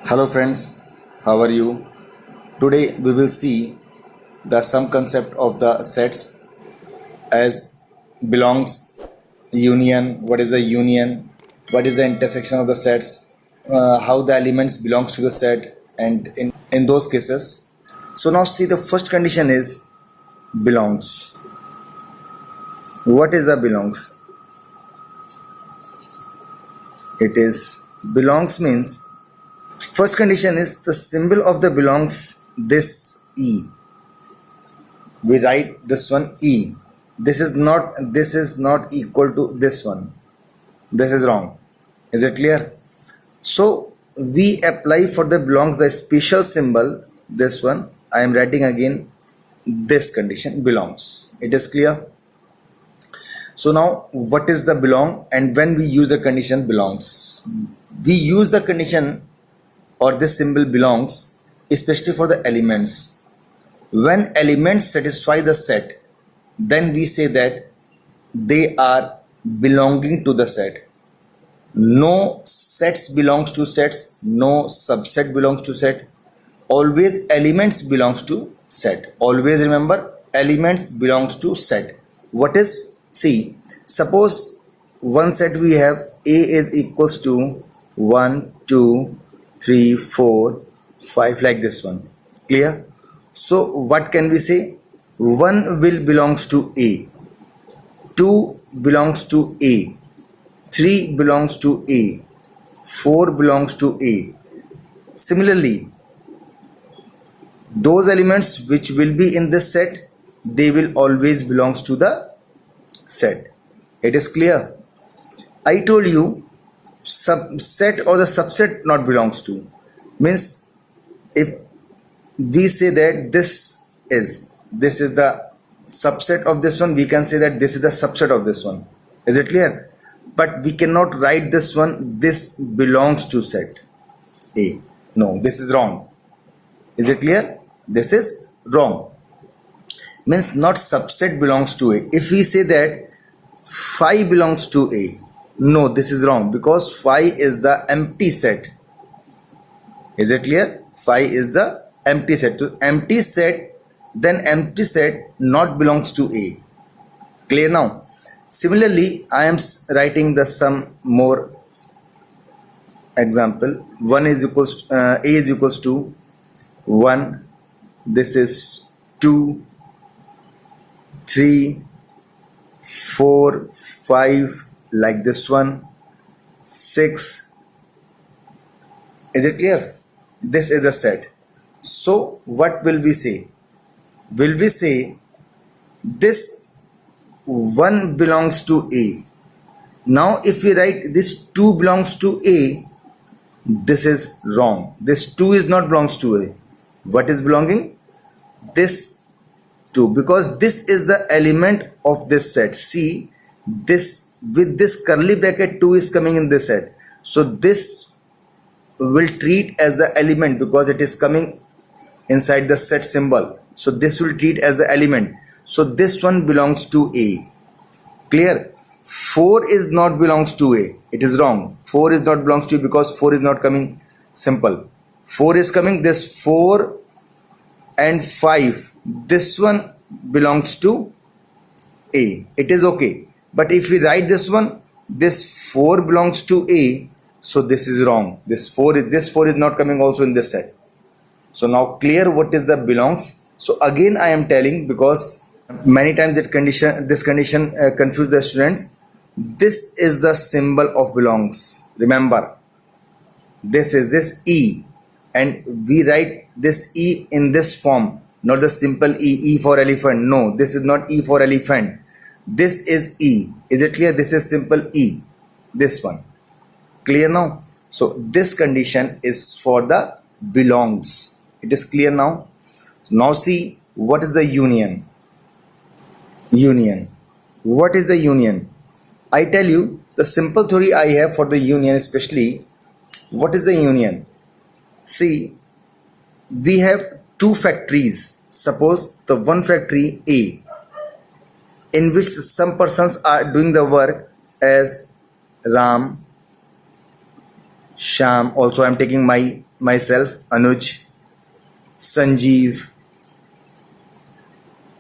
Hello friends, how are you? Today we will see the sum concept of the sets as belongs, union, what is the union, what is the intersection of the sets, how the elements belongs to the set and in those cases. So now see the first condition is belongs. What is the belongs? It is belongs means first condition is the symbol of the belongs this E. We write this one E. This is not equal to this one. This is wrong. Is it clear? So we apply for the belongs the special symbol, this one. I am writing again this condition belongs. It is clear? So now what is the belong and when we use the condition belongs? We use the condition or this symbol belongs especially for the elements. When elements satisfy the set, then we say that they are belonging to the set. No sets belongs to sets, no subset belongs to set. Always elements belongs to set. Always remember elements belongs to set. What is? See, suppose one set we have A is equals to 1, 2, 3, 4, 5 like this one. Clear? So what can we say? 1 will belongs to A, 2 belongs to A, 3 belongs to A, 4 belongs to A. Similarly, those elements which will be in this set, they will always belongs to the set. It is clear? I told you subset or the subset not belongs to means if we say that this is the subset of this one, we can say that this is the subset of this one. Is it clear? But we cannot write this one, this belongs to set A. No, this is wrong. Is it clear? This is wrong. Means not subset belongs to A. If we say that phi belongs to A, no, this is wrong because phi is the empty set. Is it clear? Phi is the empty set. To empty set, then empty set not belongs to A. Clear now? Similarly, I am writing the some more example. 1 is equals A is equals to 1. This is 2, 3, 4, 5 like this one, 6. Is it clear? This is the set. So what will we say? Will we say this 1 belongs to A? Now if we write this 2 belongs to A, this is wrong. This 2 is not belongs to A. What is belonging? This 2, because this is the element of this set. See, this with this curly bracket 2 is coming in this set. So this will treat as the element because it is coming inside the set symbol. So this will treat as the element. So this one belongs to A. Clear? 4 is not belongs to A. It is wrong. 4 is not belongs to A because 4 is not coming simple. 4 is coming. This 4 and 5. This one belongs to A. It is okay. But if we write this one, this 4 belongs to A. So this is wrong. This 4 is not coming also in this set. So now clear what is the belongs. So again I am telling because many times this condition confuse the students. This is the symbol of belongs. Remember, this is this E, and we write this E in this form, not the simple E for elephant. No, this is not E for elephant. This is E. Is it clear? This is simple E. This one. Clear now? So this condition is for the belongs. It is clear now? Now see what is the union. Union. What is the union? I tell you the simple theory I have for the union, especially what is the union? See, we have two factories. Suppose the one factory A, in which some persons are doing the work as Ram, Sham. Also I am taking my myself, Anuj, Sanjeev.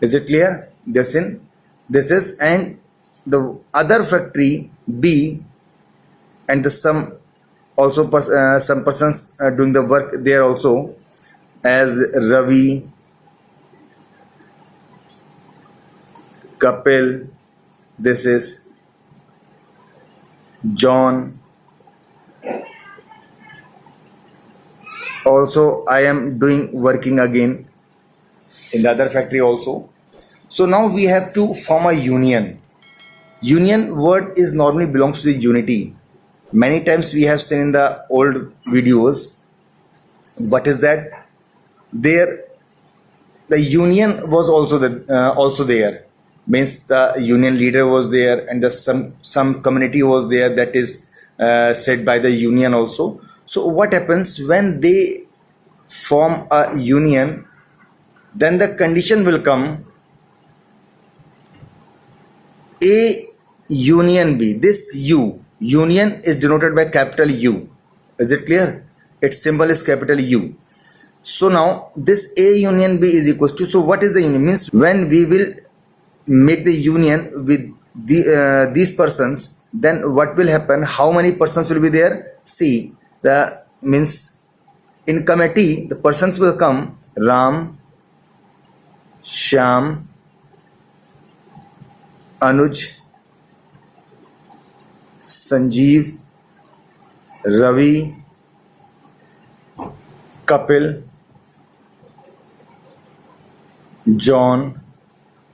Is it clear? This is, and the other factory B, and the some also some persons doing the work there also, as Ravi, Kapil. This is John. Also, I am doing working again in the other factory also. So now we have to form a union. Union word is normally belongs to the unity. Many times we have seen in the old videos. What is that? There, the union was also there. Means the union leader was there, and the some community was there, that is said by the union also. So what happens when they form a union? Then the condition will come A union B. This union is denoted by capital U. Is it clear? Its symbol is capital U. So now this A union B is equals to, so what is the union? Means when we will make the union with these persons, then what will happen? How many persons will be there? See, the means in committee the persons will come Ram, Shyam, Anuj, Sanjeev, Ravi, Kapil, John,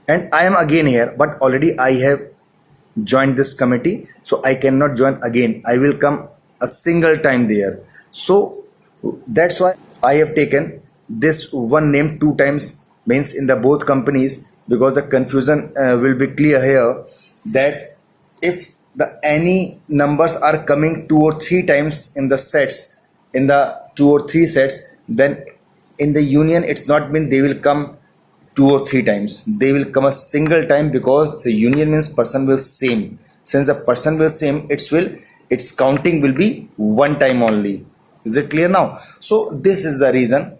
and I am again here, but already I have joined this committee, so I cannot join again. I will come a single time there. So that's why I have taken this one name two times, means in the both companies, because the confusion will be clear here, that if the any numbers are coming two or three times in the sets, in the two or three sets, then in the union it's not mean they will come two or three times, they will come a single time, because the union means person will same. Since the person will same, its counting will be one time only. Is it clear now? So this is the reason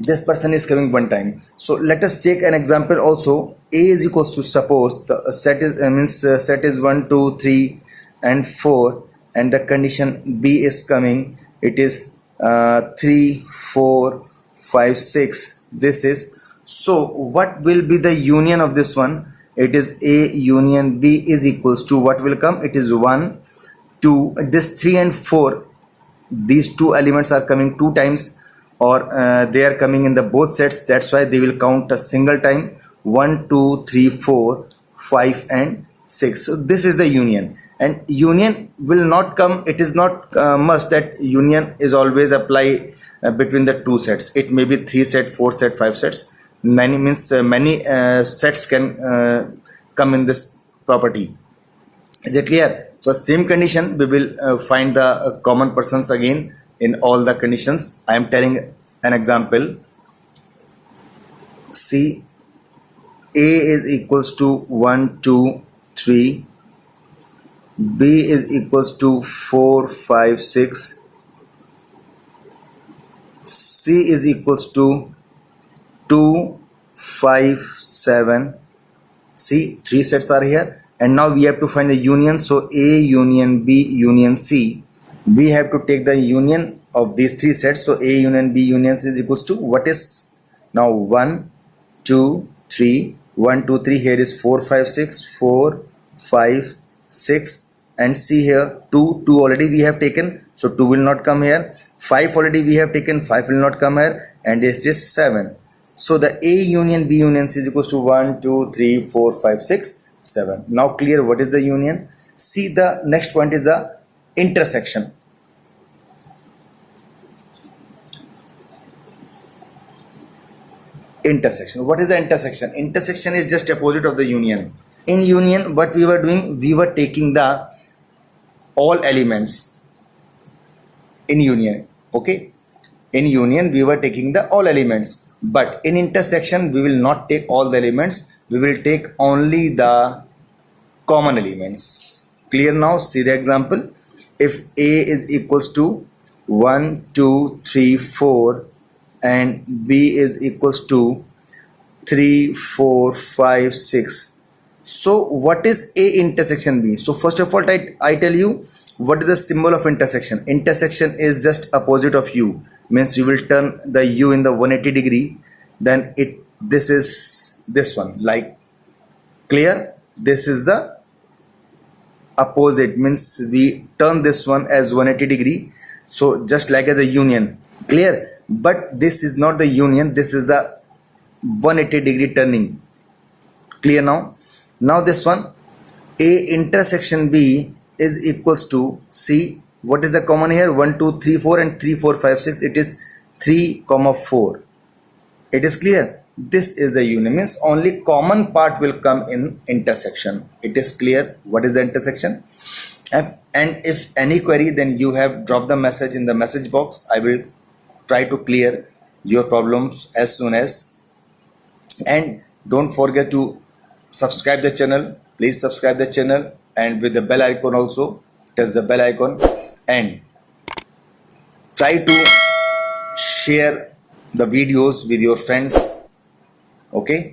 this person is coming one time. So let us take an example also. A is equals to, suppose the set is set is 1 2 3 and 4, and the condition B is coming, it is 3 4 5 6. This is, so what will be the union of this one? It is A union B is equals to, what will come? It is 1 2, this 3 and 4, these two elements are coming two times, or they are coming in the both sets. That's why they will count a single time, 1 2 3 4 5 and 6. So this is the union, and union will not come, it is not must that union is always apply between the two sets. It may be 3 set, 4 set, 5 sets. Many means many sets can come in this property. Is it clear? So same condition, we will find the common persons again in all the conditions. I am telling an example. See, A is equals to 1 2 3, B is equals to 4 5 6, C is equals to 2 5 7. See, three sets are here, and now we have to find the union. So A union B union C, we have to take the union of these three sets. So A union B union C is equals to, what is now 1 2 3, 1 2 3, here is 4 5 6, 4 5 6, and see here 2 already we have taken, so 2 will not come here. 5 already we have taken, 5 will not come here, and it is 7. So the A union B union C is equals to 1 2 3 4 5 6 7. Now clear what is the union? See, the next point is the intersection. Intersection. What is the intersection? Intersection is just opposite of the union. In union, what we were doing, we were taking the all elements in union. Okay, in union we were taking the all elements, but in intersection we will not take all the elements, we will take only the common elements. Clear now? See the example. If A is equals to 1 2 3 4 and B is equals to 3 4 5 6. So what is A intersection B? So first of all, I tell you what is the symbol of intersection. Intersection is just opposite of U, means we will turn the U in the 180 degree, then this is this one, like, clear? This is the opposite, means we turn this one as 180 degree, so just like as a union, clear? But this is not the union, this is the 180 degree turning, clear? Now this one, A intersection B is equals to, see what is the common here, 1 2 3 4 and 3 4 5 6, it is 3 comma 4. It is clear? This is the union, means only common part will come in intersection. It is clear what is the intersection? And if any query, then you have dropped the message in the message box. I will try to clear your problems as soon as. And don't forget to subscribe the channel. Please subscribe the channel, and with the bell icon also, touch the bell icon, and try to share the videos with your friends. Okay.